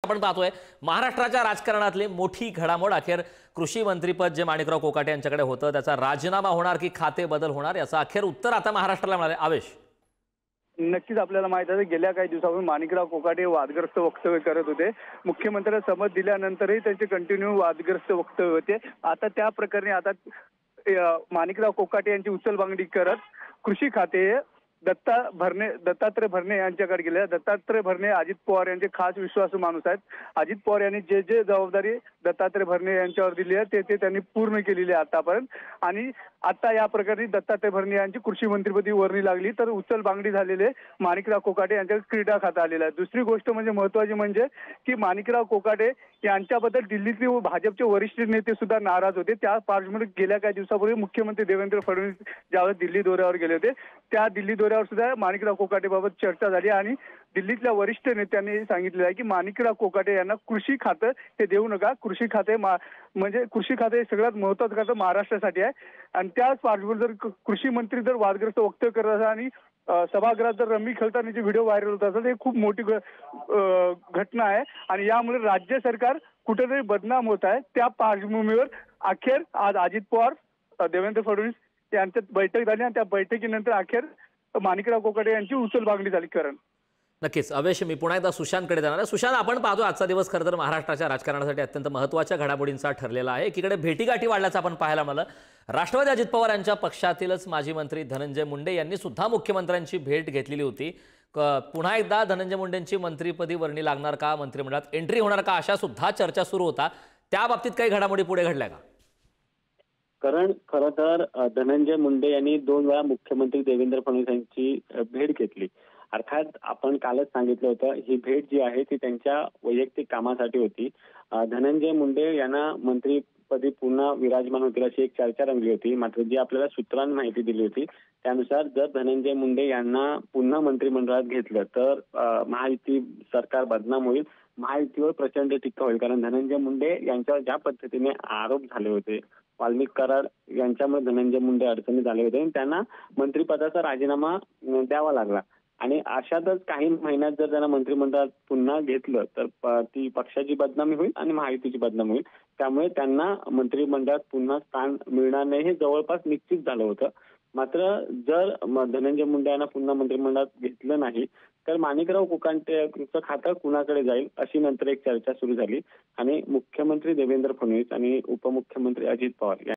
आपण पाहतोय महाराष्ट्राच्या राजकारणातली मोठी घडामोड अखेर कृषी मंत्रीपद जे माणिकराव कोकाटे यांच्याकडे होतं त्याचा राजीनामा होणार की खाते बदल होणार याचं अखेर उत्तर आता महाराष्ट्राला मिळाले। आवेश नक्कीच आपल्याला माहित आहे गेल्या काही दिवसांपासून माणिकराव कोकाटे वादग्रस्त वक्तव्य करत होते। मुख्यमंत्र्यांना समज दिल्यानंतरही त्यांचे कंटिन्यू वादग्रस्त वक्तव्य होते। आता त्या प्रकरणी आता माणिकराव कोकाटे यांची उचलबांगडी करत कृषी खाते दत्तात्रय भरणे यांच्याकडे गेले। दत्तात्रय भरणे अजित पवार यांचे खास विश्वासू माणूस आहेत। अजित पवार यांनी जे जबाबदारी दत्तात्रय भरणे यांच्यावर दिली आहे ते त्यांनी पूर्ण केलेली आहे आतापर्यंत। आणि आता या प्रकरणी दत्तात्रय भरणे यांची कृषी मंत्रिपदी वर्णी लागली तर उचलबांगडी झालेले माणिकराव कोकाटे यांच्याकडे क्रीडा खाता आलेला आहे। दुसरी गोष्ट म्हणजे महत्त्वाची म्हणजे की माणिकराव कोकाटे यांच्याबद्दल दिल्लीतले भाजपचे वरिष्ठ नेते सुद्धा नाराज होते। त्या पार्श्वभूमीवर गेल्या काही दिवसापूर्वी मुख्यमंत्री देवेंद्र फडणवीस ज्यावेळेस दिल्ली दौऱ्यावर गेले होते त्या दिल्ली दौऱ्यावर सुद्धा माणिकराव कोकाटेबाबत चर्चा झाली आणि दिल्लीतल्या वरिष्ठ नेत्यांनी सांगितलेलं आहे की माणिकराव कोकाटे यांना कृषी खातं हे देऊ नका। कृषी खाते म्हणजे कृषी खाते हे सगळ्यात महत्त्वाचं खातं महाराष्ट्रासाठी आहे। आणि त्याच पार्श्वभूमीवर जर कृषी मंत्री जर वादग्रस्त वक्तव्य करत असतात आणि सभागृहात जर रम्मी खेळताना जे व्हिडिओ व्हायरल होत असेल हे खूप मोठी घटना आहे आणि यामुळे राज्य सरकार कुठेतरी बदनाम होत आहे। त्या पार्श्वभूमीवर अखेर आज अजित पवार देवेंद्र फडणवीस यांच्यात बैठक झाली आणि त्या बैठकीनंतर अखेर माणिकराव कोकाटे यांची उचलबांगडी झाली। करण नक्कीच अवेश मी पुन्हा एकदा सुशांतकडे जाणार आहे। सुशांत आपण पाहतो आजचा दिवस खरं तर महाराष्ट्राच्या राजकारणासाठी अत्यंत महत्त्वाच्या घडामोडींचा ठरलेला आहे। एकीकडे भेटीगाठी वाढल्याचं आपण पाहायला मिळालं। राष्ट्रवादी अजित पवार यांच्या पक्षातीलच माजी मंत्री धनंजय मुंडे यांनी सुद्धा मुख्यमंत्र्यांची भेट घेतलेली होती। पुन्हा एकदा धनंजय मुंडेंची मंत्रिपदी वर्णी लागणार का, मंत्रिमंडळात एंट्री होणार का, अशा सुद्धा चर्चा सुरू होता। त्या बाबतीत काही घडामोडी पुढे घडल्या का? कारण खरं तर धनंजय मुंडे यांनी 2 वेळा मुख्यमंत्री देवेंद्र फडणवीस यांची भेट घेतली। अर्थात आपण कालच सांगितलं होतं ही भेट जी आहे ती त्यांच्या वैयक्तिक कामासाठी होती। धनंजय मुंडे यांना मंत्रिपदी पुन्हा विराजमान होतील अशी एक चर्चा रंगली होती। मात्र जी आपल्याला सूत्रांनी माहिती दिली होती त्यानुसार जर धनंजय मुंडे यांना पुन्हा मंत्रिमंडळात घेतलं तर महायुती सरकार बदनाम होईल, महायुतीवर प्रचंड टीका होईल। कारण धनंजय मुंडे यांच्यावर ज्या पद्धतीने आरोप झाले होते, वाल्मिक कराड यांच्यामुळे धनंजय मुंडे अडचणीत झाले होते आणि त्यांना मंत्रिपदाचा राजीनामा द्यावा लागला। आणि अशातच काही महिन्यात जर त्यांना मंत्रिमंडळात पुन्हा घेतलं तर ती पक्षाची बदनामी होईल आणि महायुतीची बदनामी होईल। त्यामुळे त्यांना मंत्रिमंडळात पुन्हा स्थान मिळणार नाही हे जवळपास निश्चित झालं होतं। मात्र जर धनंजय मुंडे यांना पुन्हा मंत्रिमंडळात घेतलं नाही तर माणिकराव कोकाटेंचं खातं कुणाकडे जाईल अशी नंतर एक चर्चा सुरू झाली आणि मुख्यमंत्री देवेंद्र फडणवीस आणि उपमुख्यमंत्री अजित पवार